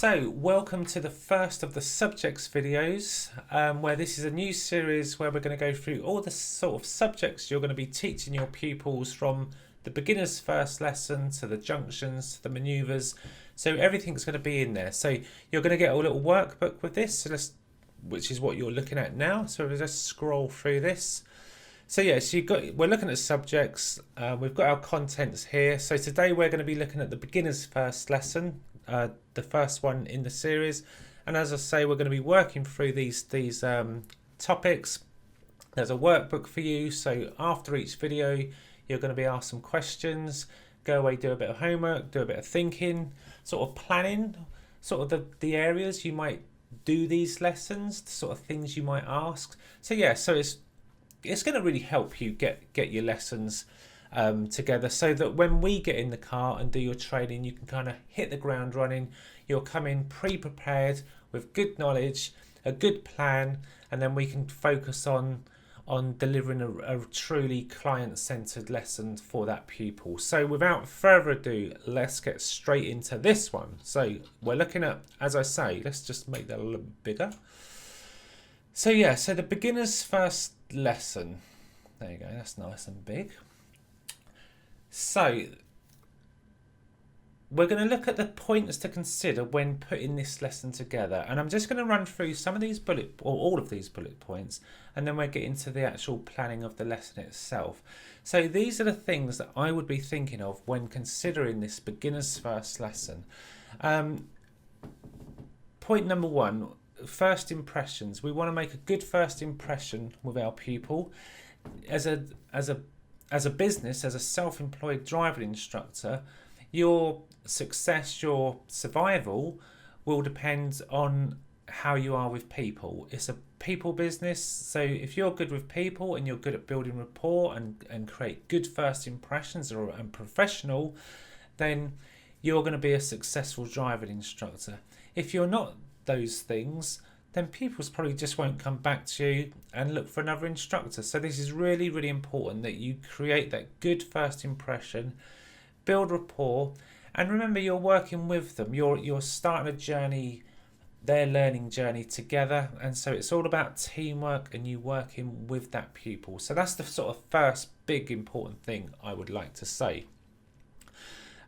So, welcome to the first of the subjects videos, where this is a new series where we're going to go through all the sort of subjects you're going to be teaching your pupils, from the beginner's first lesson to the junctions to the manoeuvres. So everything's going to be in there. So you're going to get a little workbook with this, which is what you're looking at now. So we'll just scroll through this. So yeah, so we're looking at subjects. We've got our contents here. So today we're going to be looking at the beginner's first lesson, the first one in the series. And as I say, we're going to be working through these topics. There's a workbook for you. So after each video, you're going to be asked some questions. Go away, do a bit of homework, do a bit of thinking, sort of planning, sort of the areas you might do these lessons, the sort of things you might ask. So yeah, so it's going to really help you get your lessons together, so that when we get in the car and do your training, you can kind of hit the ground running. You'll come in pre-prepared with good knowledge, a good plan, and then we can focus on delivering a truly client-centered lesson for that pupil. So without further ado, let's get straight into this one. So we're looking at, as I say, let's just make that a little bigger. So yeah, so the beginner's first lesson. There you go, that's nice and big. So we're going to look at the points to consider when putting this lesson together, and I'm just going to run through some of these all of these bullet points, and then we'll get into the actual planning of the lesson itself. So these are the things that I would be thinking of when considering this beginner's first lesson. Point number one, first impressions. We want to make a good first impression with our pupil. As a business, as a self-employed driving instructor, your success, your survival will depend on how you are with people. It's a people business, so if you're good with people and you're good at building rapport and create good first impressions and professional, then you're going to be a successful driving instructor. If you're not those things, then people probably just won't come back to you and look for another instructor. So this is really, really important that you create that good first impression, build rapport, and remember, you're working with them. You're starting a journey, their learning journey together, and so it's all about teamwork and you working with that pupil. So that's the sort of first big important thing I would like to say.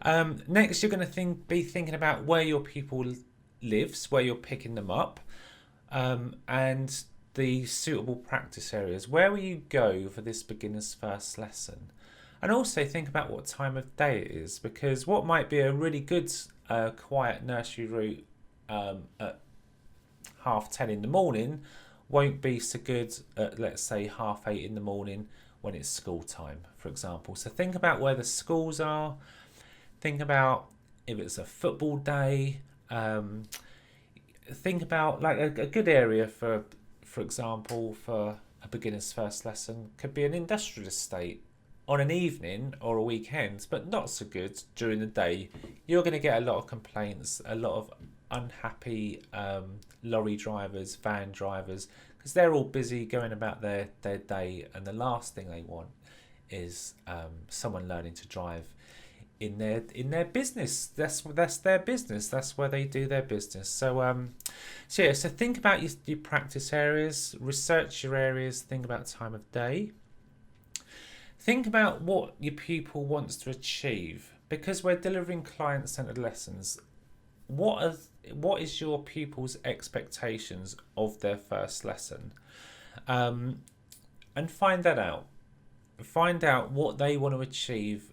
Next, you're going to be thinking about where your pupil lives, where you're picking them up, and the suitable practice areas. Where will you go for this beginner's first lesson? And also think about what time of day it is, because what might be a really good quiet nursery route at 10:30 in the morning won't be so good at, let's say, 8:30 in the morning when it's school time, for example. So think about where the schools are. Think about if it's a football day. Think about like a good area for example, for a beginner's first lesson could be an industrial estate on an evening or a weekend, but not so good during the day. You're going to get a lot of complaints, a lot of unhappy lorry drivers, van drivers, because they're all busy going about their day, and the last thing they want is someone learning to drive in their business. That's their business. That's where they do their business. So so think about your practice areas, research your areas, think about time of day. Think about what your pupil wants to achieve, because we're delivering client-centered lessons. What is your pupil's expectations of their first lesson? And find that out. Find out what they want to achieve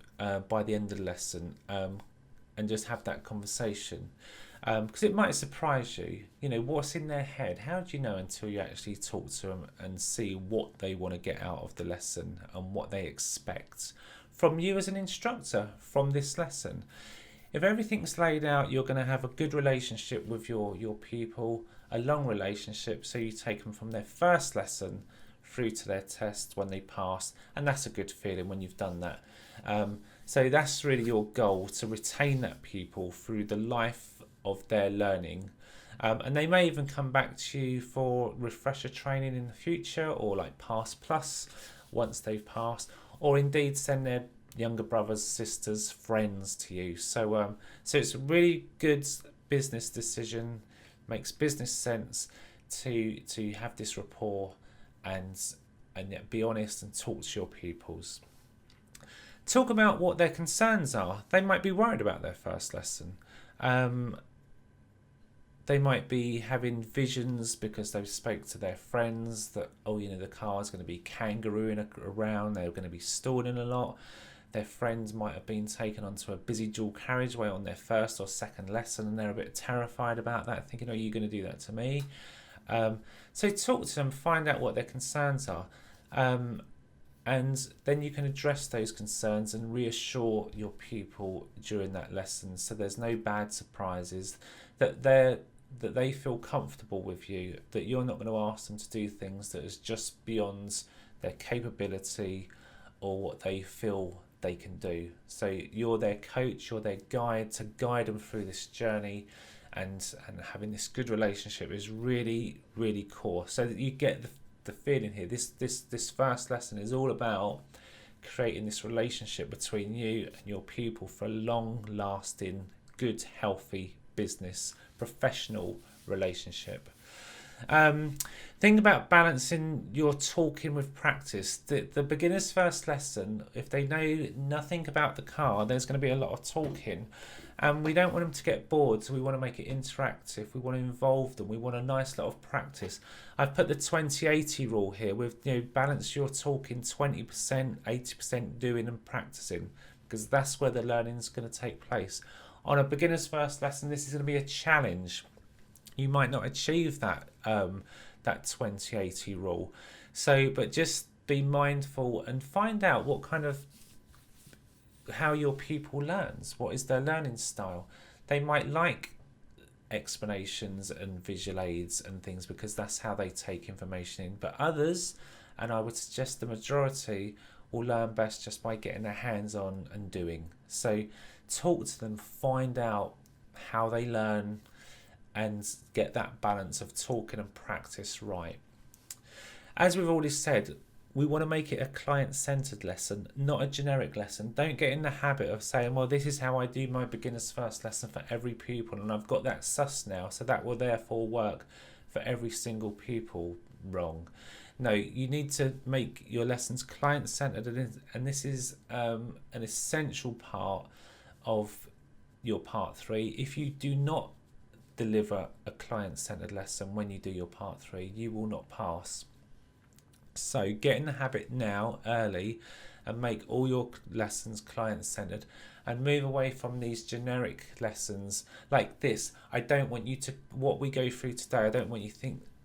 by the end of the lesson, and just have that conversation, because it might surprise you. You know, what's in their head. How do you know until you actually talk to them and see what they want to get out of the lesson and what they expect from you as an instructor from this lesson? If everything's laid out, you're going to have a good relationship with your pupil, a long relationship, so you take them from their first lesson through to their test when they pass, and that's a good feeling when you've done that. So that's really your goal, to retain that pupil through the life of their learning. And they may even come back to you for refresher training in the future, or like Pass Plus once they've passed, or indeed send their younger brothers, sisters, friends to you. So it's really good business decision, makes business sense to have this rapport and yet be honest and talk to your pupils. Talk about what their concerns are. They might be worried about their first lesson. They might be having visions because they've spoke to their friends that, oh, you know, the car's going to be kangarooing around, they're going to be stalling a lot. Their friends might have been taken onto a busy dual carriageway on their first or second lesson, and they're a bit terrified about that, thinking, oh, you're going to do that to me. So talk to them, find out what their concerns are. And then you can address those concerns and reassure your pupil during that lesson, so there's no bad surprises, that they feel comfortable with you, that you're not going to ask them to do things that is just beyond their capability or what they feel they can do. So you're their coach, you're their guide to guide them through this journey, and having this good relationship is really, really core, so that you get the feeling here. This first lesson is all about creating this relationship between you and your pupil for a long lasting, good, healthy business professional relationship. Think about balancing your talking with practice. The beginner's first lesson, if they know nothing about the car, there's going to be a lot of talking, and we don't want them to get bored, so we want to make it interactive, we want to involve them, we want a nice lot of practice. I've put the 20-80 rule here with, you know, balance your talking 20%, 80% doing and practicing, because that's where the learning is going to take place. On a beginner's first lesson, this is going to be a challenge. You might not achieve that 20-80 rule. So, but just be mindful and find out what kind of, how your pupil learns. What is their learning style? They might like explanations and visual aids and things because that's how they take information in. But others, and I would suggest the majority, will learn best just by getting their hands on and doing. So talk to them, find out how they learn, and get that balance of talking and practice right. As we've already said, we want to make it a client-centered lesson, not a generic lesson. Don't get in the habit of saying, well, this is how I do my beginner's first lesson for every pupil, and I've got that sus now, so that will therefore work for every single pupil. Wrong. No, you need to make your lessons client-centered, and this is an essential part of your part 3. If you do not deliver a client-centered lesson when you do your part 3, you will not pass. So get in the habit now, early, and make all your lessons client-centered, and move away from these generic lessons like this. I don't want you to, what we go through today, I don't want you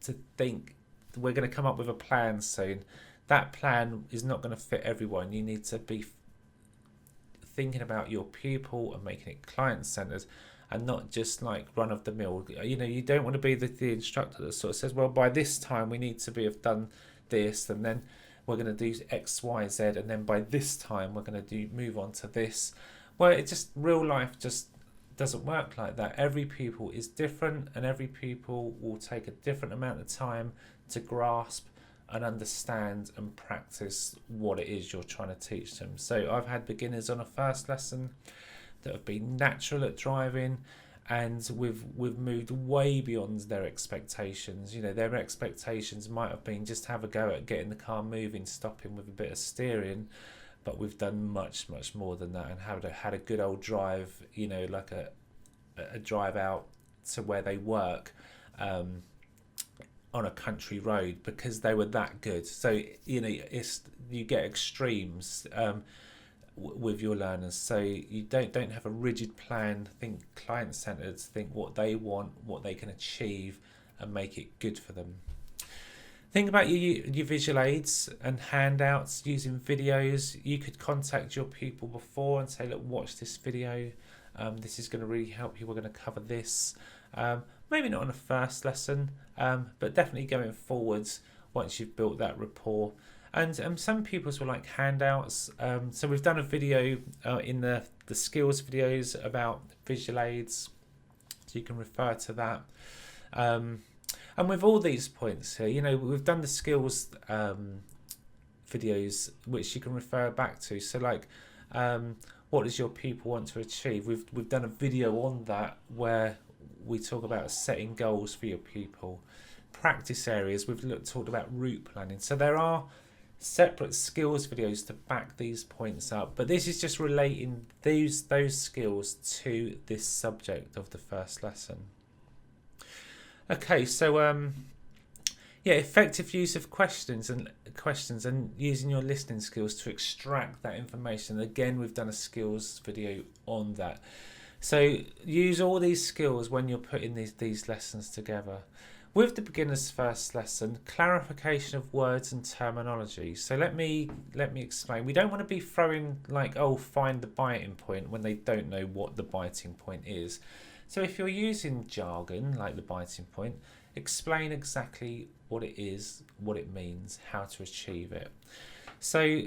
to think we're going to come up with a plan soon. That plan is not going to fit everyone. You need to be thinking about your pupil and making it client-centered, and not just like run-of-the-mill. You know, you don't want to be the instructor that sort of says, well, by this time we need to have done this, and then we're going to do X, Y, Z, and then by this time we're going to move on to this. Well, it just, real life just doesn't work like that. Every pupil is different, and every pupil will take a different amount of time to grasp and understand and practice what it is you're trying to teach them. So I've had beginners on a first lesson that have been natural at driving, and we've moved way beyond their expectations. You know, their expectations might have been just have a go at getting the car moving, stopping with a bit of steering, but we've done much more than that, and had a good old drive, you know, like a drive out to where they work on a country road, because they were that good. So, you know, you get extremes with your learners. So you don't have a rigid plan. Think client-centered, think what they want, what they can achieve, and make it good for them. Think about your visual aids and handouts, using videos. You could contact your pupil before and say, look, watch this video. This is going to really help you. We're going to cover this. Maybe not on a first lesson, but definitely going forwards once you've built that rapport. And some pupils will like handouts. So we've done a video in the skills videos about visual aids, so you can refer to that. And with all these points here, you know, we've done the skills videos which you can refer back to. So like, what does your pupil want to achieve? We've done a video on that where we talk about setting goals for your pupil. Practice areas, we've talked about route planning. So there are separate skills videos to back these points up, but this is just relating those skills to this subject of the first lesson. Okay, so yeah, effective use of questions and using your listening skills to extract that information. Again, we've done a skills video on that. So use all these skills when you're putting these lessons together. With the beginner's first lesson, clarification of words and terminology. So let me explain. We don't want to be throwing like, oh, find the biting point when they don't know what the biting point is. So if you're using jargon like the biting point, explain exactly what it is, what it means, how to achieve it. So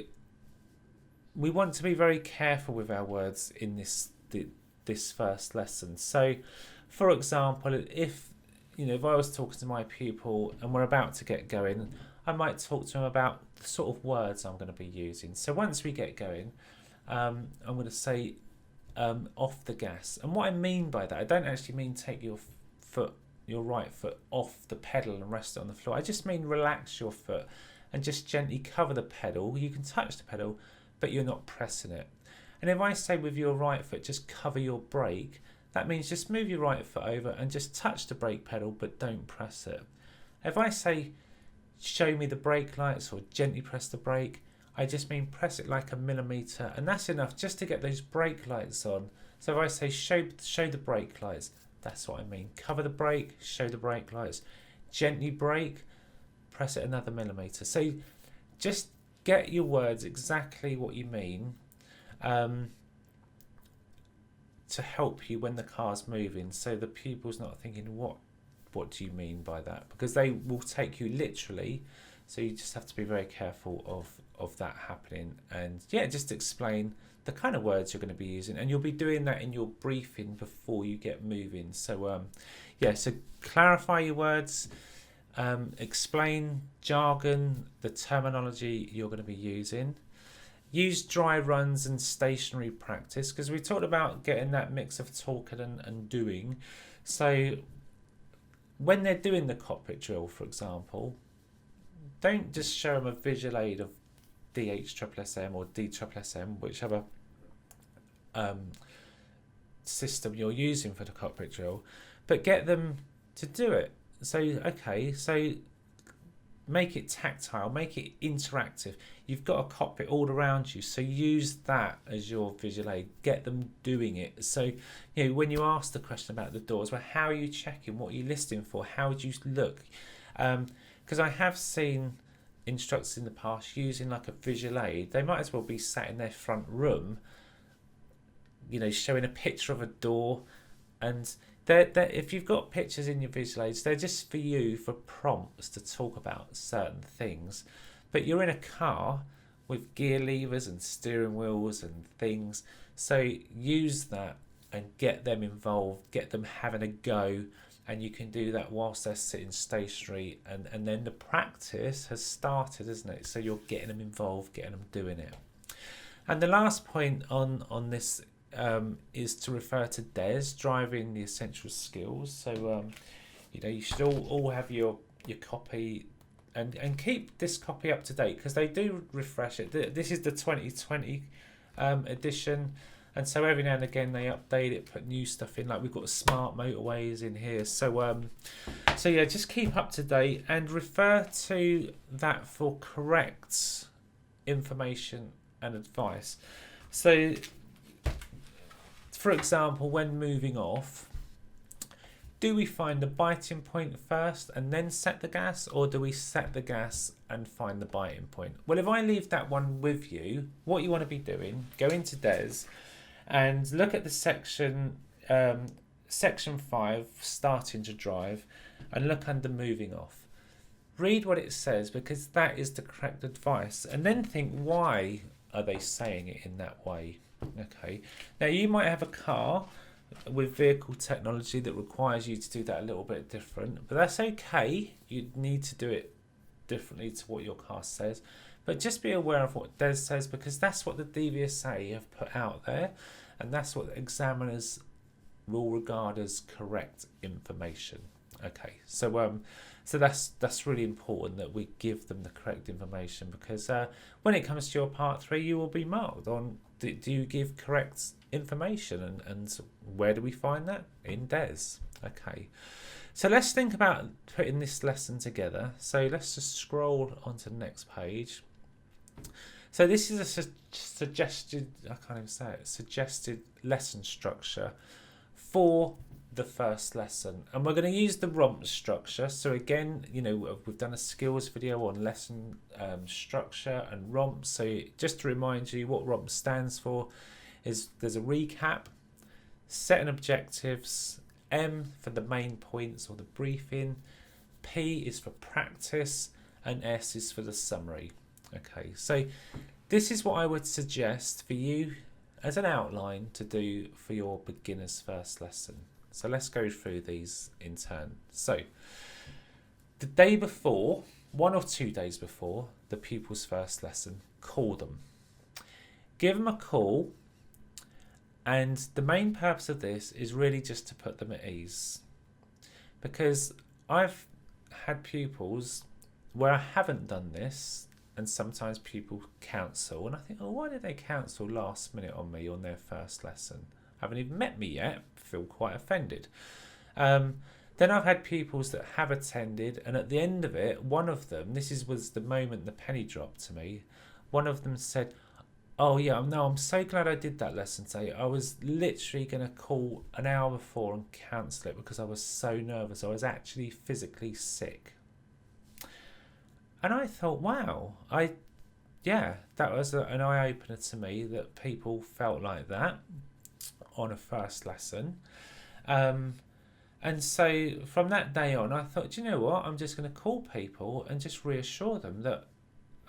we want to be very careful with our words in this first lesson. So for example, if I was talking to my pupil and we're about to get going, I might talk to him about the sort of words I'm going to be using. So once we get going, I'm going to say off the gas. And what I mean by that, I don't actually mean take your right foot off the pedal and rest it on the floor. I just mean relax your foot and just gently cover the pedal. You can touch the pedal, but you're not pressing it. And if I say with your right foot, just cover your brake, that means just move your right foot over and just touch the brake pedal, but don't press it. If I say, show me the brake lights or gently press the brake, I just mean press it like a millimetre, and that's enough just to get those brake lights on. So if I say, show the brake lights, that's what I mean. Cover the brake, show the brake lights. Gently brake, press it another millimetre. So just get your words exactly what you mean, to help you when the car's moving, so the pupil's not thinking, what do you mean by that? Because they will take you literally, so you just have to be very careful of that happening. And yeah, just explain the kind of words you're going to be using, and you'll be doing that in your briefing before you get moving. So yeah, so clarify your words, explain jargon, the terminology you're going to be using. Use dry runs and stationary practice, because we talked about getting that mix of talking and doing. So when they're doing the cockpit drill, for example, don't just show them a visual aid of DHSSM or DSSM, whichever system you're using for the cockpit drill, but get them to do it. So okay, so make it tactile, make it interactive. You've got a cockpit all around you, so use that as your visual aid. Get them doing it. So when you ask the question about the doors, well, how are you checking? What are you listening for? How would you look? Because I have seen instructors in the past using like a visual aid. They might as well be sat in their front room, showing a picture of a door. And if you've got pictures in your visual aids, they're just for you, for prompts to talk about certain things. But you're in a car with gear levers and steering wheels and things, so use that and get them involved, get them having a go, and you can do that whilst they're sitting stationary, and then the practice has started, isn't it? So you're getting them involved, getting them doing it. And the last point on this is to refer to DES, driving the essential skills. So you should all have your copy, and keep this copy up to date, because they do refresh it. This is the 2020 edition, and so every now and again they update it, put new stuff in, like we've got smart motorways in here. So yeah, just keep up to date and refer to that for correct information and advice. So for example, when moving off, do we find the biting point first and then set the gas, or do we set the gas and find the biting point? Well, if I leave that one with you, what you want to be doing, go into DES and look at the section 5, starting to drive, and look under moving off. Read what it says, because that is the correct advice, and then think, why are they saying it in that way? Okay, now you might have a car with vehicle technology that requires you to do that a little bit different, but that's okay. You need to do it differently to what your car says, but just be aware of what DES says, because that's what the DVSA have put out there, and that's what the examiners will regard as correct information. Okay, so that's really important that we give them the correct information, because when it comes to your part 3, you will be marked on do you give correct information, and where do we find that? In DES. Okay, so let's think about putting this lesson together. So let's just scroll onto the next page. So this is a suggested suggested lesson structure for the first lesson, and we're going to use the ROMP structure. So again, we've done a skills video on lesson structure and ROMP. So just to remind you what ROMP stands for is there's a recap, setting objectives, M for the main points or the briefing, P is for practice, and S is for the summary. Okay, so this is what I would suggest for you as an outline to do for your beginner's first lesson. So let's go through these in turn. So the day before, 1 or 2 days before the pupil's first lesson, call them. Give them a call, and the main purpose of this is really just to put them at ease. Because I've had pupils where I haven't done this, and sometimes people cancel, and I think, oh, why did they cancel last minute on me on their first lesson? Haven't even met me yet, feel quite offended. Then I've had pupils that have attended, and at the end of it, one of them, was the moment the penny dropped to me, one of them said, oh yeah, no, I'm so glad I did that lesson today. I was literally going to call an hour before and cancel it because I was so nervous. I was actually physically sick. And I thought, wow, that was an eye-opener to me, that people felt like that on a first lesson. And so from that day on, I thought, do you know what? I'm just going to call people and just reassure them that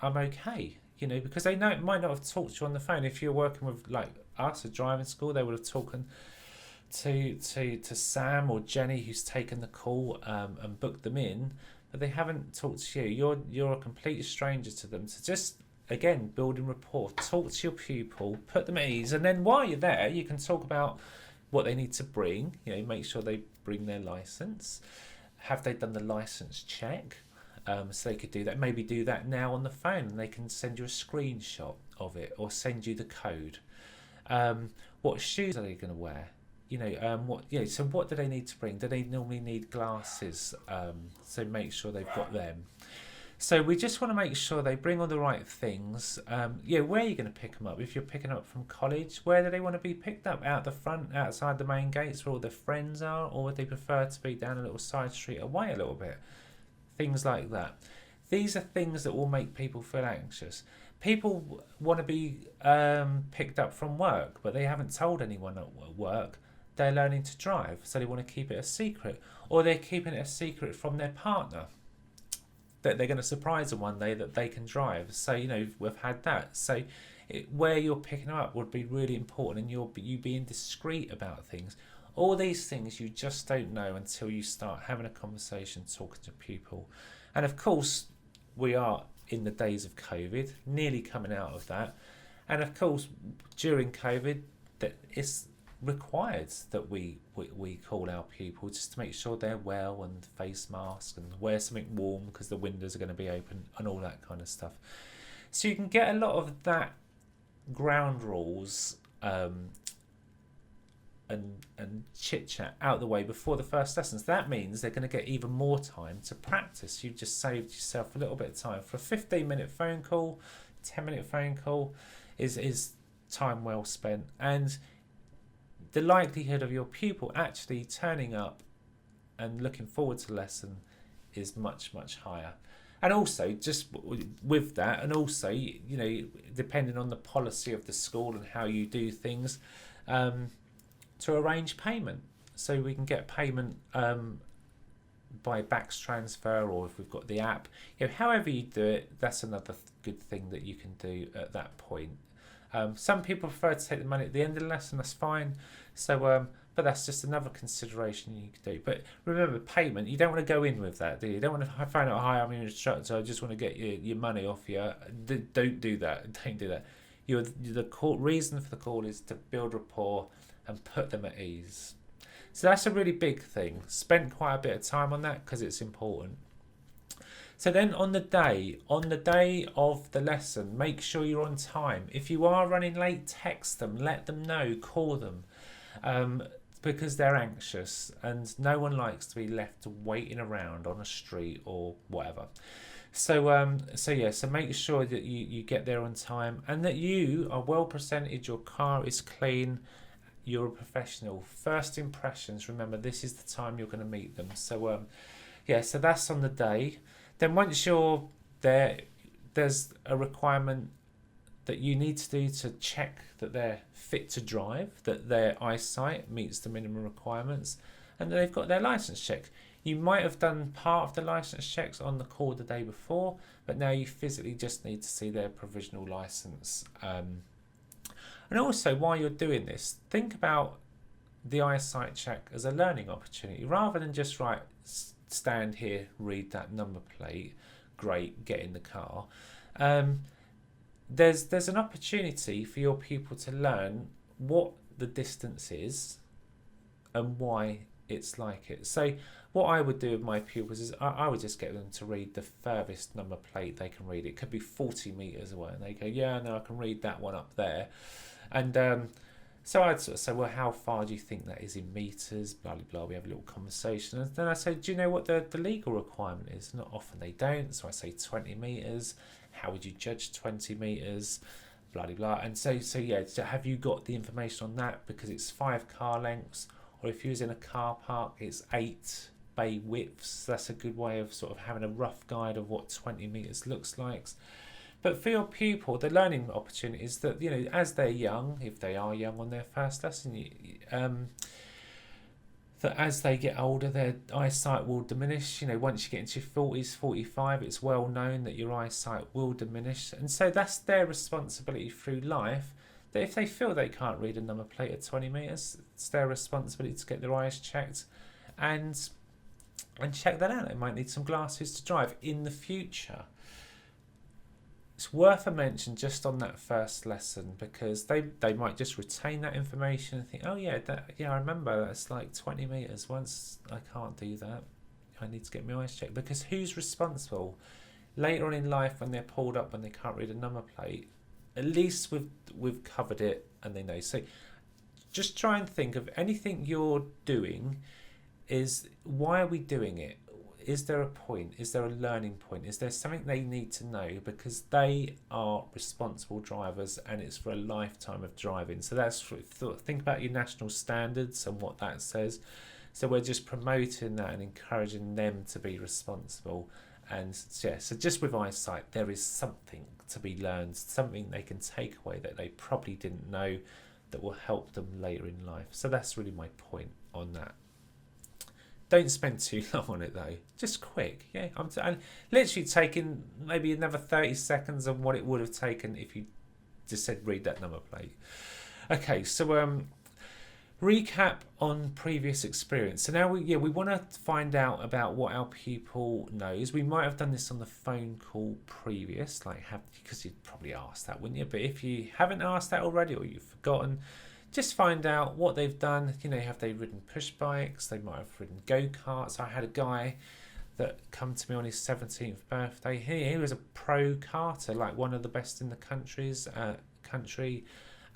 I'm okay, because they might not have talked to you on the phone. If you're working with like us at driving school, they would have talked to Sam or Jenny, who's taken the call and booked them in, but they haven't talked to you. You're a complete stranger to them. So just, again, building rapport, talk to your pupil, put them at ease, and then while you're there, you can talk about what they need to bring. Make sure they bring their license. Have they done the license check? So they could do that. Maybe do that now on the phone, and they can send you a screenshot of it or send you the code. What shoes are they going to wear? So what do they need to bring? Do they normally need glasses? So make sure they've got them. So we just want to make sure they bring all the right things. Where are you going to pick them up? If you're picking up from college, where do they want to be picked up? Out the front, outside the main gates where all their friends are? Or would they prefer to be down a little side street away a little bit? Things like that. These are things that will make people feel anxious. People want to be picked up from work, but they haven't told anyone at work they're learning to drive, so they want to keep it a secret. Or they're keeping it a secret from their partner, that they're going to surprise them one day that they can drive. So, we've had that. So where you're picking them up would be really important, and you being discreet about things. All these things you just don't know until you start having a conversation, talking to people. And of course, we are in the days of COVID, nearly coming out of that. And of course, during COVID, that it's required that we call our people just to make sure they're well, and face masks, and wear something warm because the windows are going to be open, and all that kind of stuff. So you can get a lot of that ground rules and chit chat out the way before the first lessons. That means they're going to get even more time to practice. You've just saved yourself a little bit of time. For a 15-minute phone call, 10-minute phone call is time well spent, and the likelihood of your pupil actually turning up and looking forward to the lesson is much, much higher. And also, just with that, and also, depending on the policy of the school and how you do things, to arrange payment. So we can get payment by BACS transfer, or if we've got the app. However you do it, that's another good thing that you can do at that point. Some people prefer to take the money at the end of the lesson, that's fine. So, but that's just another consideration you can do. But remember, payment, you don't want to go in with that, do you? You don't want to find out, hi, I'm an instructor, I just want to get your money off you. Don't do that. Don't do that. The reason for the call is to build rapport and put them at ease. So that's a really big thing. Spent quite a bit of time on that because it's important. So then on the day of the lesson, make sure you're on time. If you are running late, text them, let them know, call them, because they're anxious and no one likes to be left waiting around on a street or whatever. So make sure that you get there on time and that you are well presented, your car is clean, you're a professional. First impressions, remember, this is the time you're going to meet them. So so that's on the day. Then once you're there, there's a requirement that you need to do to check that they're fit to drive, that their eyesight meets the minimum requirements, and that they've got their license checked. You might have done part of the license checks on the call the day before, but now you physically just need to see their provisional license. And also, while you're doing this, think about the eyesight check as a learning opportunity, rather than just stand here, read that number plate, great, get in the car. There's an opportunity for your pupil to learn what the distance is and why it's like it. So what I would do with my pupils is I would just get them to read the furthest number plate they can read. It could be 40 metres away, and they go, yeah, no, I can read that one up there. And so I'd sort of say, well, how far do you think that is in metres? Blah, blah, blah. We have a little conversation. And then I say, do you know what the legal requirement is? Not often they don't. So I say 20 metres. How would you judge 20 metres? Blah, blah, blah. And so have you got the information on that? Because it's 5 car lengths. Or if you was in a car park, it's 8 bay widths. That's a good way of sort of having a rough guide of what 20 metres looks like. But for your pupil, the learning opportunity is that, as they're young, if they are young on their first lesson, that as they get older, their eyesight will diminish. Once you get into your 40s, 45, it's well known that your eyesight will diminish. And so that's their responsibility through life, that if they feel they can't read a number plate at 20 metres, it's their responsibility to get their eyes checked and check that out. They might need some glasses to drive in the future. It's worth a mention just on that first lesson, because they might just retain that information and think, oh yeah, I remember that's like 20 metres. Once I can't do that, I need to get my eyes checked. Because who's responsible? Later on in life, when they're pulled up and they can't read a number plate, at least we've covered it and they know. So just try and think of anything you're doing is, why are we doing it? Is there a point? Is there a learning point? Is there something they need to know? Because they are responsible drivers and it's for a lifetime of driving. So that's think about your national standards and what that says. So we're just promoting that and encouraging them to be responsible. And so just with eyesight, there is something to be learned, something they can take away that they probably didn't know that will help them later in life. So that's really my point on that. Don't spend too long on it though. Just quick. Yeah, I'm literally taking maybe another 30 seconds on what it would have taken if you just said read that number plate. Okay, so recap on previous experience. So now we want to find out about what our pupil knows. We might have done this on the phone call previous, because you'd probably asked that, wouldn't you? But if you haven't asked that already or you've forgotten, just find out what they've done. Have they ridden push bikes? They might have ridden go-karts. I had a guy that come to me on his 17th birthday. He was a pro karter, like one of the best in the country.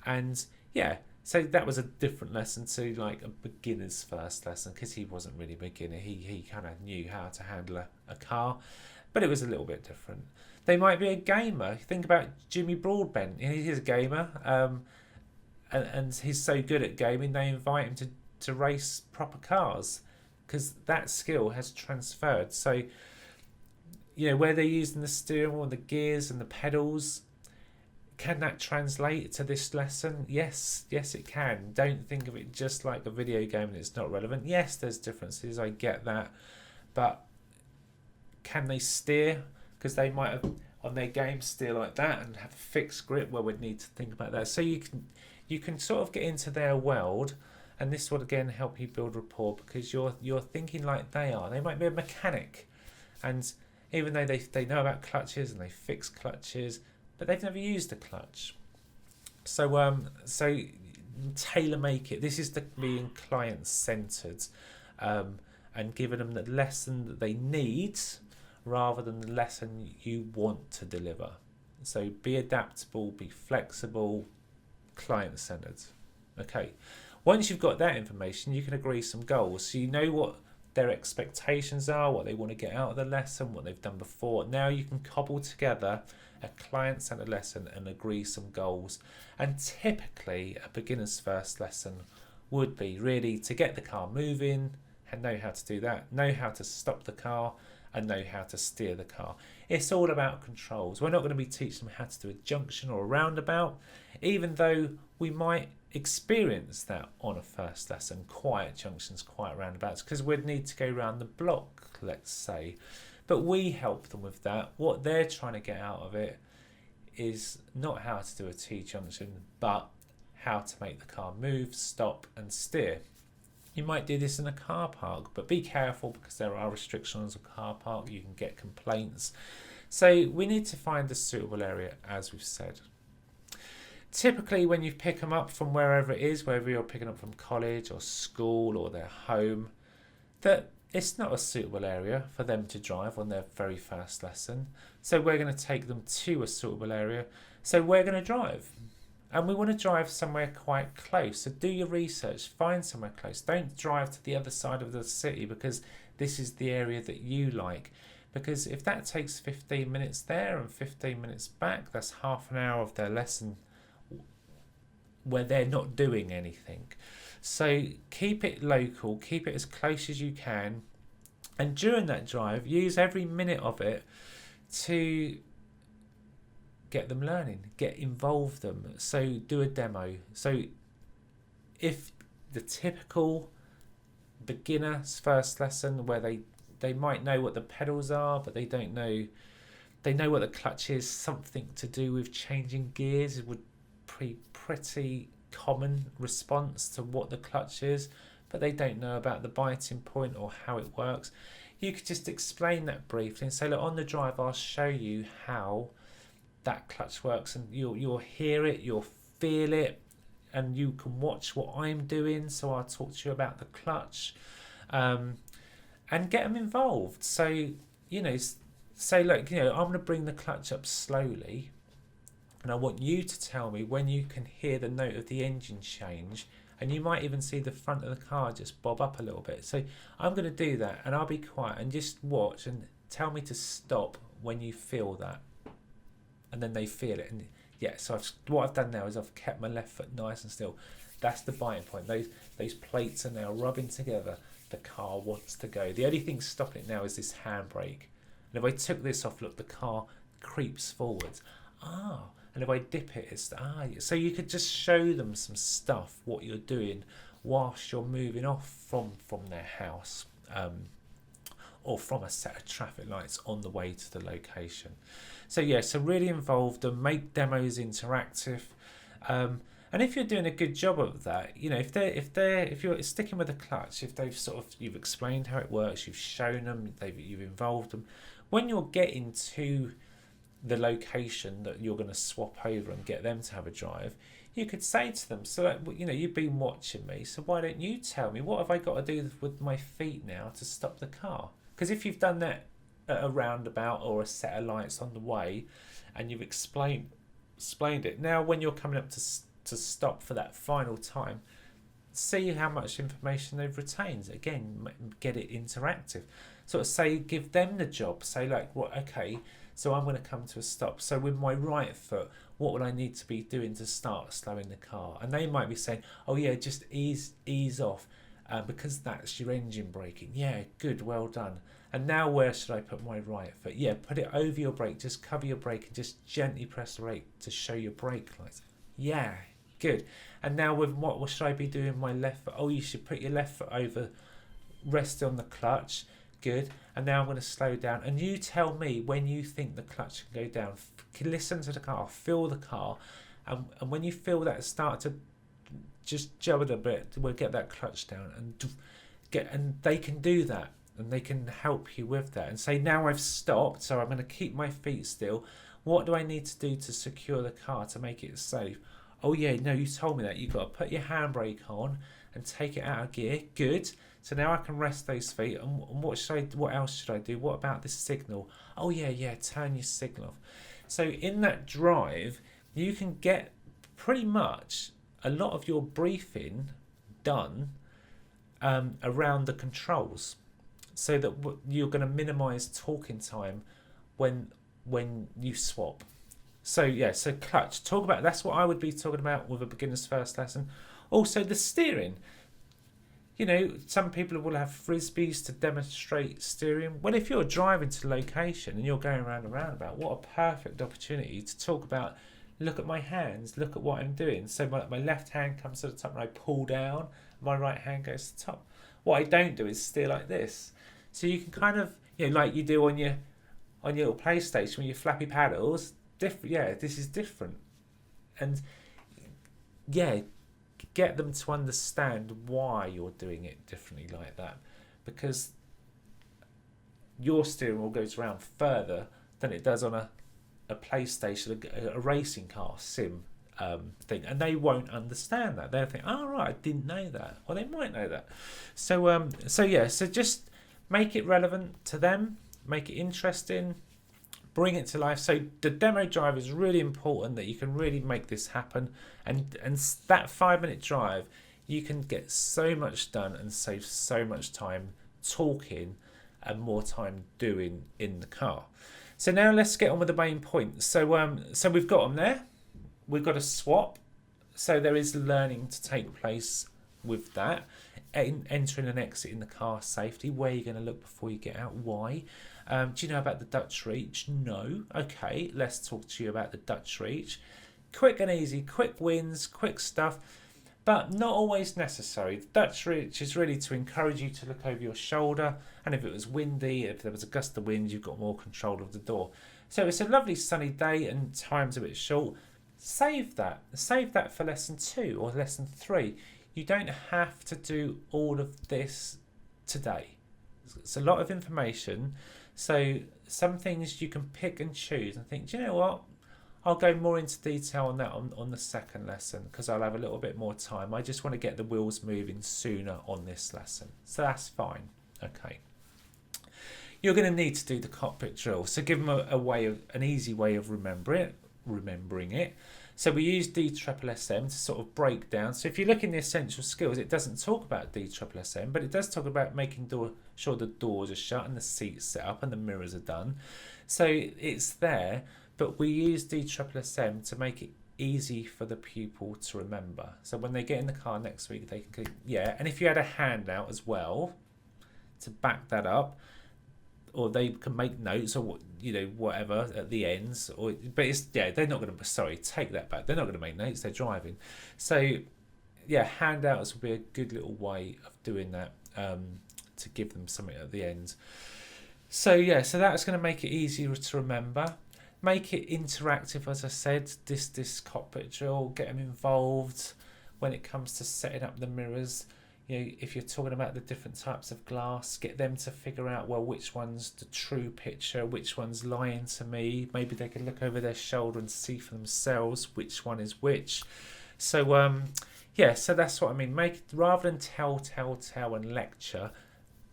And yeah, so that was a different lesson to like a beginner's first lesson, because he wasn't really a beginner. He kind of knew how to handle a car, but it was a little bit different. They might be a gamer. Think about Jimmy Broadbent. He's a gamer. And he's so good at gaming, they invite him to race proper cars, because that skill has transferred. So, where they're using the steering wheel and the gears and the pedals, can that translate to this lesson? Yes, it can. Don't think of it just like a video game and it's not relevant. Yes, there's differences, I get that. But can they steer? Because they might have, on their game, steer like that and have a fixed grip, where we'd need to think about that. So you can sort of get into their world, and this will again help you build rapport, because you're thinking like they are. They might be a mechanic, and even though they know about clutches and they fix clutches, but they've never used a clutch. So tailor make it. This is the being client centered, and giving them the lesson that they need rather than the lesson you want to deliver. So be adaptable, be flexible, client centered. Okay. Once you've got that information, you can agree some goals. So you know what their expectations are, what they want to get out of the lesson, what they've done before. Now you can cobble together a client-centered lesson and agree some goals. And typically a beginner's first lesson would be really to get the car moving and know how to do that, know how to stop the car and know how to steer the car. It's all about controls. We're not going to be teaching them how to do a junction or a roundabout, even though we might experience that on a first lesson, quiet junctions, quiet roundabouts, because we'd need to go around the block, let's say. But we help them with that. What they're trying to get out of it is not how to do a T-junction, but how to make the car move, stop and steer. You might do this in a car park, but be careful because there are restrictions on a car park. You can get complaints. So we need to find a suitable area, as we've said. Typically, when you pick them up from wherever it is, whether you're picking up from college or school or their home, that it's not a suitable area for them to drive on their very first lesson. So we're going to take them to a suitable area. So we're going to drive. And we want to drive somewhere quite close. So do your research, find somewhere close. Don't drive to the other side of the city because this is the area that you like. Because if that takes 15 minutes there and 15 minutes back, that's half an hour of their lesson where they're not doing anything. So keep it local, keep it as close as you can. And during that drive, use every minute of it to get them learning, involve them. So do a demo. So if the typical beginner's first lesson where they might know what the pedals are, but they don't know, they know what the clutch is, something to do with changing gears, it would pretty common response to what the clutch is, but they don't know about the biting point or how it works. You could just explain that briefly and say, look, on the drive I'll show you how that clutch works, and you'll hear it, you'll feel it, and you can watch what I'm doing. So I'll talk to you about the clutch, and get them involved. So say, look, I'm going to bring the clutch up slowly, and I want you to tell me when you can hear the note of the engine change, and you might even see the front of the car just bob up a little bit. So I'm going to do that, and I'll be quiet and just watch and tell me to stop when you feel that. And then they feel it, and so what I've done now is I've kept my left foot nice and still. That's the biting point. Those plates are now rubbing together. The car wants to go. The only thing stopping it now is this handbrake. And if I took this off, look, the car creeps forwards. And if I dip it, it's So you could just show them some stuff, what you're doing, whilst you're moving off from their house, or from a set of traffic lights on the way to the location. So really involve them, make demos interactive, and if you're doing a good job of that, if you're sticking with the clutch, if you've explained how it works, you've shown them, you've involved them, when you're getting to the location that you're going to swap over and get them to have a drive, you could say to them, so you've been watching me, so why don't you tell me, what have I got to do with my feet now to stop the car? Because if you've done that at a roundabout or a set of lights on the way, and you've explained it, now when you're coming up to stop for that final time, see how much information they've retained. Again, get it interactive. Sort of say, give them the job. Say like, okay, so I'm going to come to a stop. So with my right foot, what would I need to be doing to start slowing the car? And they might be saying, oh yeah, just ease off, because that's your engine braking. Yeah, good, well done. And now where should I put my right foot? Yeah, put it over your brake, just cover your brake and just gently press the brake to show your brake lights. Yeah, good. And now with what should I be doing with my left foot? Oh, you should put your left foot over, rest on the clutch. Good. And now I'm going to slow down. And you tell me when you think the clutch can go down. Listen to the car, feel the car. And when you feel that start to just jump it a bit, we'll get that clutch down. And they can do that. And they can help you with that. And say, now I've stopped, so I'm going to keep my feet still. What do I need to do to secure the car to make it safe? Oh yeah, no, you told me that. You've got to put your handbrake on and take it out of gear. Good. So now I can rest those feet. And what else should I do? What about this signal? Oh yeah, turn your signal off. So in that drive, you can get pretty much a lot of your briefing done around the controls, so that you're going to minimise talking time when you swap. So clutch. That's what I would be talking about with a beginner's first lesson. Also the steering. Some people will have frisbees to demonstrate steering. Well, if you're driving to location and you're going around a roundabout, what a perfect opportunity to talk about, look at my hands, look at what I'm doing. So my left hand comes to the top and I pull down, my right hand goes to the top. What I don't do is steer like this. So you can kind of, like you do on your little PlayStation with your flappy paddles, this is different. And get them to understand why you're doing it differently like that, because your steering wheel goes around further than it does on a PlayStation, a racing car sim thing, and they won't understand that. They'll think, oh right, I didn't know that. Well, they might know that. So just make it relevant to them, make it interesting, bring it to life. So the demo drive is really important, that you can really make this happen, and that 5-minute drive, you can get so much done and save so much time talking and more time doing in the car. So now let's get on with the main point. So we've got them there. We've got a swap. So there is learning to take place with that. Entering and exiting the car safely. Where you're going to look before you get out. Why? Do you know about the Dutch reach? No. Okay, let's talk to you about the Dutch reach. Quick and easy, quick wins, quick stuff, but not always necessary. The Dutch reach is really to encourage you to look over your shoulder, and if it was windy, if there was a gust of wind, you've got more control of the door. So it's a lovely sunny day and time's a bit short. Save that for lesson 2 or lesson 3. You don't have to do all of this today. It's a lot of information. So some things you can pick and choose and think, do you know what? I'll go more into detail on that on the second lesson, because I'll have a little bit more time. I just want to get the wheels moving sooner on this lesson. So that's fine. Okay. You're going to need to do the cockpit drill. So give them an easy way of remembering it. So we use DSSM to sort of break down. So if you look in the essential skills, it doesn't talk about DSSM, but it does talk about making sure the doors are shut and the seats set up and the mirrors are done. So it's there, but we use DSSM to make it easy for the pupil to remember. So when they get in the car next week, they can and if you had a handout as well to back that up, or they can make notes or whatever at the ends, but they're not going to, take that back, they're not going to make notes, they're driving. So handouts will be a good little way of doing that, to give them something at the end. So that's going to make it easier to remember. Make it interactive, as I said, this cockpit drill, get them involved when it comes to setting up the mirrors. If you're talking about the different types of glass, get them to figure out, well, which one's the true picture, which one's lying to me. Maybe they can look over their shoulder and see for themselves which one is which. So so that's what I mean. Make, rather than tell and lecture,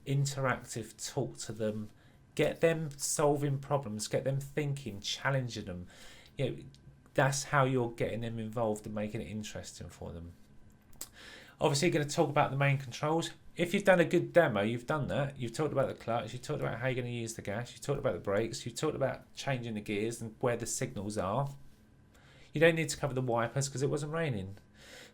interactive, talk to them, get them solving problems, get them thinking, challenging them. That's how you're getting them involved and making it interesting for them. Obviously, you're going to talk about the main controls. If you've done a good demo, you've done that. You've talked about the clutch. You've talked about how you're going to use the gas. You've talked about the brakes. You've talked about changing the gears and where the signals are. You don't need to cover the wipers because it wasn't raining.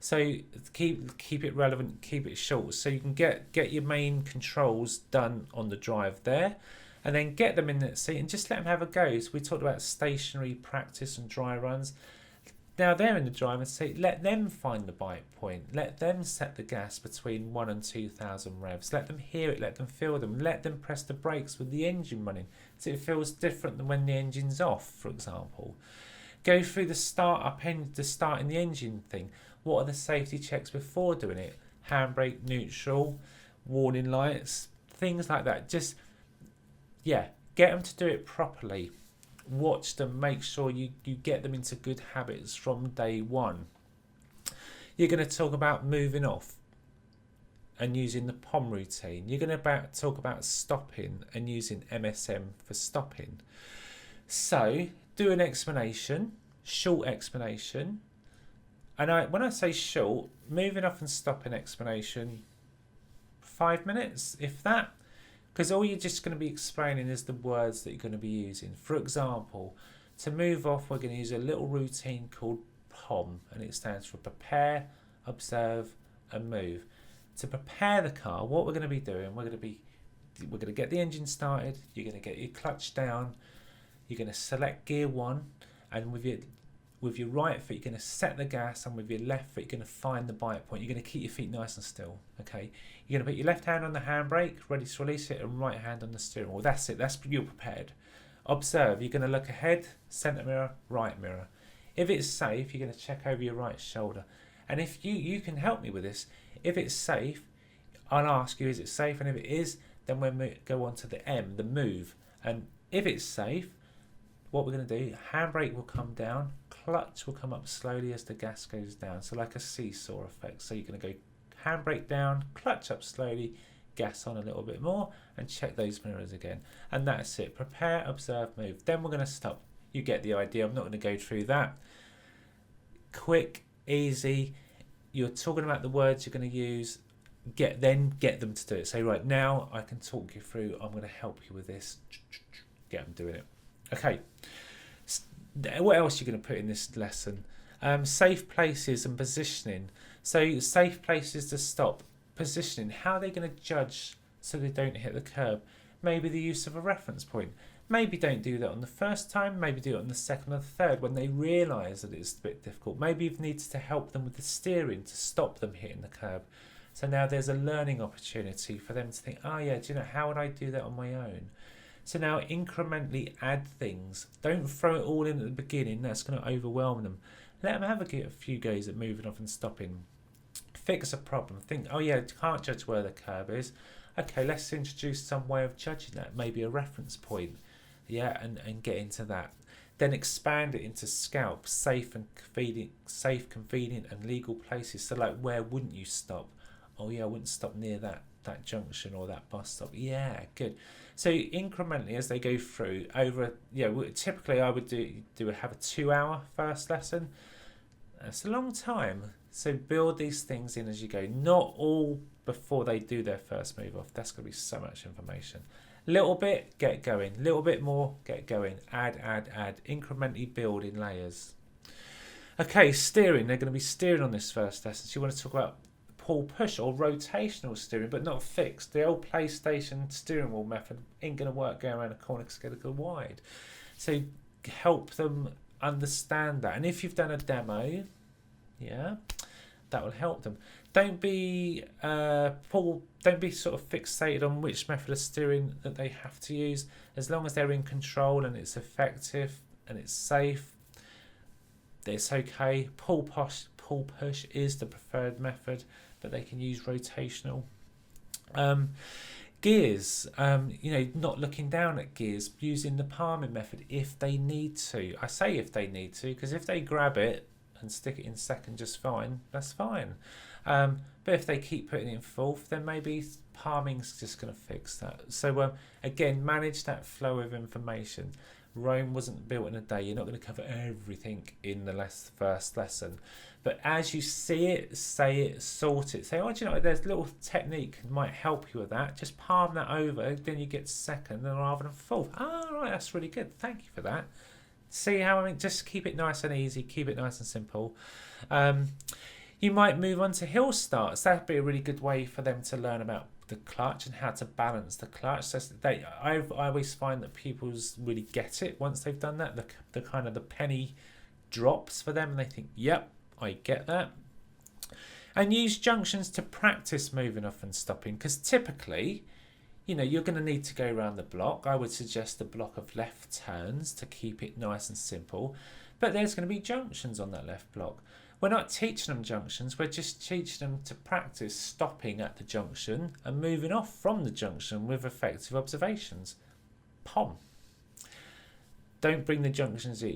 So keep it relevant, keep it short, so you can get your main controls done on the drive there, and then get them in that seat and just let them have a go. So we talked about stationary practice and dry runs. Now they're in the driver's seat, let them find the bite point. Let them set the gas between 1 and 2,000 revs. Let them hear it, let them feel them. Let them press the brakes with the engine running so it feels different than when the engine's off, for example. Go through the starting the engine thing. What are the safety checks before doing it? Handbrake, neutral, warning lights, things like that. Just, get them to do it properly. Watch them, make sure you get them into good habits from day one. You're going to talk about moving off and using the POM routine. You're going to talk about stopping and using MSM for stopping. So do an explanation, short explanation. And when I say short, moving off and stopping explanation, 5 minutes, if that. Because all you're just going to be explaining is the words that you're going to be using. For example, to move off, we're going to use a little routine called POM, and it stands for prepare, observe, and move. To prepare the car, what we're going to be doing, we're going to get the engine started. You're going to get your clutch down. You're going to select gear 1, and with your right foot, you're going to set the gas, and with your left foot, you're going to find the bite point. You're going to keep your feet nice and still. Okay. You're going to put your left hand on the handbrake, ready to release it, and right hand on the steering wheel. That's it. You're prepared. Observe. You're going to look ahead, centre mirror, right mirror. If it's safe, you're going to check over your right shoulder. And if you can help me with this, if it's safe, I'll ask you, is it safe? And if it is, then we'll go on to the M, the move. And if it's safe, what we're going to do, handbrake will come down, clutch will come up slowly as the gas goes down. So like a seesaw effect. So you're going to go handbrake down, clutch up slowly, gas on a little bit more, and check those mirrors again. And that's it. Prepare, observe, move. Then we're going to stop. You get the idea. I'm not going to go through that. Quick, easy. You're talking about the words you're going to use. Get them to do it. Say, right, now I can talk you through. I'm going to help you with this. Get them doing it. Okay. What else are you going to put in this lesson? Safe places and positioning. So safe places to stop. Positioning. How are they going to judge so they don't hit the curb? Maybe the use of a reference point. Maybe don't do that on the first time. Maybe do it on the second or third when they realise that it's a bit difficult. Maybe you've needed to help them with the steering to stop them hitting the curb. So now there's a learning opportunity for them to think, oh yeah, do you know, how would I do that on my own? So now incrementally add things. Don't throw it all in at the beginning. That's going to overwhelm them. Let them have a few goes at moving off and stopping. Fix a problem. Think, oh yeah, you can't judge where the curb is. Okay, let's introduce some way of judging that. Maybe a reference point. Yeah, and get into that. Then expand it into scalp, safe, convenient, and legal places. So like, where wouldn't you stop? Oh yeah, I wouldn't stop near that junction or that bus stop. Yeah, good. So incrementally as they go through typically I would have a 2-hour first lesson. That's a long time. So build these things in as you go. Not all before they do their first move off. That's going to be so much information. Little bit, get going. Little bit more, get going. Add. Incrementally build in layers. Okay, steering. They're going to be steering on this first lesson. So you want to talk about pull push or rotational steering, but not fixed. The old PlayStation steering wheel method ain't going to work going around a corner because it's going to go wide. So help them understand that. And if you've done a demo, yeah, that will help them. Don't be sort of fixated on which method of steering that they have to use. As long as they're in control and it's effective and it's safe, it's okay. Pull push is the preferred method, but they can use rotational. Gears, not looking down at gears, using the palming method if they need to. I say if they need to, because if they grab it and stick it in second just fine, that's fine. But if they keep putting it in fourth, then maybe palming's just going to fix that. So again, manage that flow of information. Rome wasn't built in a day. You're not going to cover everything in the first lesson. But as you see it, say it, sort it. Say, there's a little technique that might help you with that. Just palm that over, then you get second rather than fourth. Right, that's really good. Thank you for that. See how just keep it nice and easy, keep it nice and simple. You might move on to hill starts. That'd be a really good way for them to learn about the clutch and how to balance the clutch. So I always find that pupils really get it once they've done that. The kind of the penny drops for them and they think, yep, I get that. And use junctions to practice moving off and stopping, because typically, you're going to need to go around the block. I would suggest a block of left turns to keep it nice and simple, but there's going to be junctions on that left block. We're not teaching them junctions, we're just teaching them to practice stopping at the junction and moving off from the junction with effective observations. POM. Don't bring the junctions in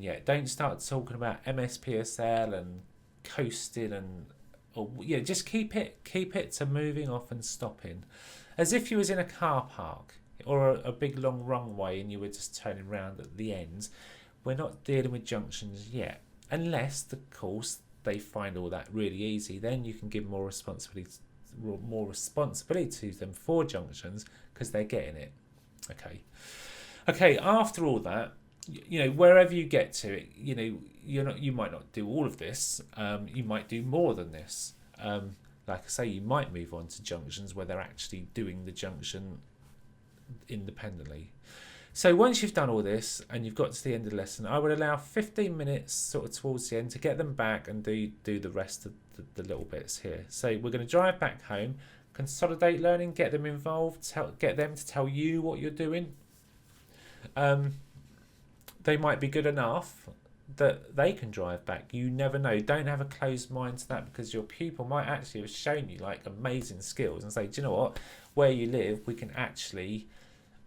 yet. Don't start talking about MSPSL and coasting and, or yeah, just keep it to moving off and stopping, as if you was in a car park or a big long runway and you were just turning around at the end. We're not dealing with junctions yet, unless, of course, they find all that really easy. Then you can give more responsibility to them for junctions, because they're getting it. Okay. After all that, you know, wherever you get to it, you know, you might not do all of this. You might do more than this. Like I say, you might move on to junctions where they're actually doing the junction independently. So once you've done all this and you've got to the end of the lesson, I would allow 15 minutes sort of towards the end to get them back and do the rest of the little bits here. So we're going to drive back home, consolidate learning, get them involved, get them to tell you what you're doing. They might be good enough that they can drive back. You never know. Don't have a closed mind to that, because your pupil might actually have shown you like amazing skills and say, do you know what, where you live, we can actually,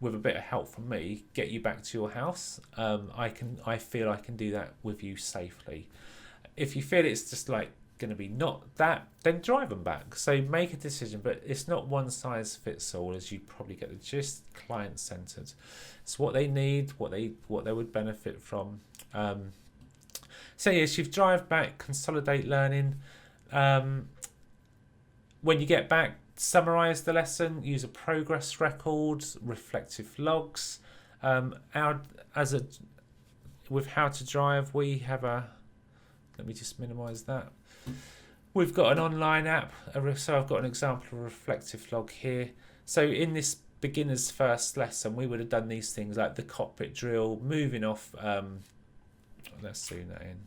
with a bit of help from me, get you back to your house. I feel I can do that with you safely. If you feel it's just like going to be not that, then drive them back. So make a decision, but it's not one size fits all, as you probably get the gist. Client-centered. It's what they need, what they would benefit from. So yes, you've drive back, consolidate learning. When you get back, summarize the lesson, use a progress record, reflective logs. With how to drive, we have let me just minimize that. We've got an online app, so I've got an example of a reflective log here. So in this beginner's first lesson, we would have done these things like the cockpit drill, moving off. Let's zoom that in.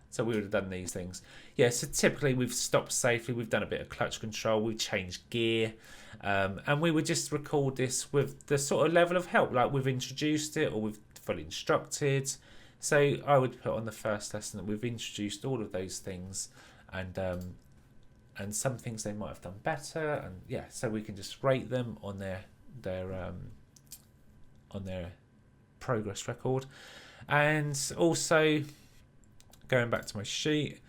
So we would have done these things. Yeah, so typically we've stopped safely, we've done a bit of clutch control, we've changed gear, and we would just record this with the sort of level of help, like we've introduced it or we've fully instructed. So I would put on the first lesson that we've introduced all of those things, and some things they might have done better, and yeah, so we can just rate them on their progress record. And also, going back to my sheet,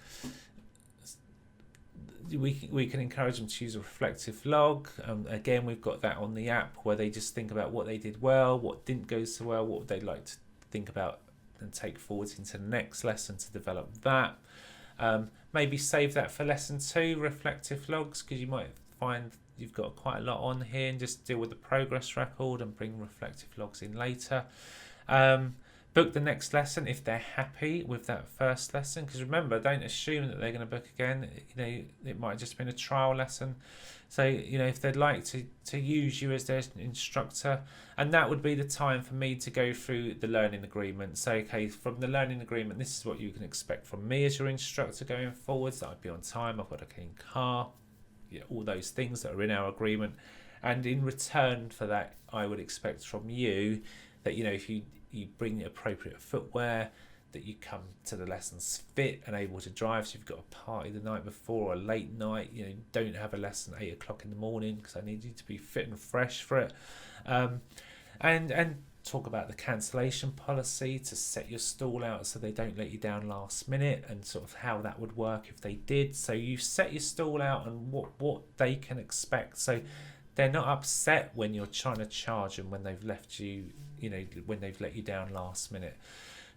we can encourage them to use a reflective log. Again, we've got that on the app, where they just think about what they did well, what didn't go so well, what would they like to think about and take forwards into the next lesson to develop that. Maybe save that for lesson 2, reflective logs, because you might find you've got quite a lot on here, and just deal with the progress record and bring reflective logs in later. Book the next lesson if they're happy with that first lesson, because remember, don't assume that they're going to book again. You know, it might have just been a trial lesson. So, you know, if they'd like to use you as their instructor, and that would be the time for me to go through the learning agreement. So, okay, from the learning agreement, this is what you can expect from me as your instructor going forwards. That I'd be on time, I've got a clean car, yeah, all those things that are in our agreement. And in return for that, I would expect from you that, you know, if you bring the appropriate footwear, that you come to the lessons fit and able to drive. So if you've got a party the night before or a late night, you know, don't have a lesson at 8 o'clock in the morning, because I need you to be fit and fresh for it. And talk about the cancellation policy to set your stall out so they don't let you down last minute, and sort of how that would work if they did. So you set your stall out and what they can expect, so they're not upset when you're trying to charge them when they've left you, you know, when they've let you down last minute.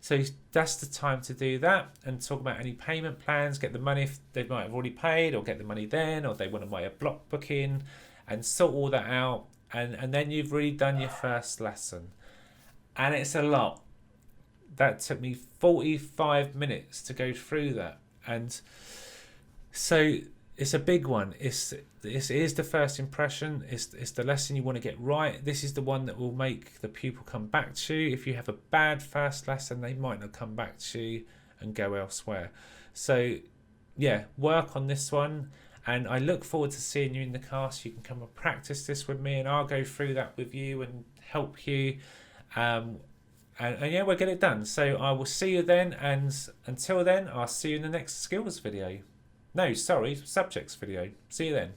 So that's the time to do that, and talk about any payment plans, get the money if they might have already paid, or get the money then, or they want to make a block booking, and sort all that out. And then you've really done your first lesson. And it's a lot. That took me 45 minutes to go through that. And so it's a big one. This is the first impression. It's the lesson you want to get right. This is the one that will make the pupil come back to you. If you have a bad first lesson, they might not come back to you and go elsewhere. So yeah, work on this one. And I look forward to seeing you in the car, so you can come and practice this with me, and I'll go through that with you and help you. And yeah, we'll get it done. So I will see you then, and until then, I'll see you in the next skills video. No, sorry, subjects video. See you then.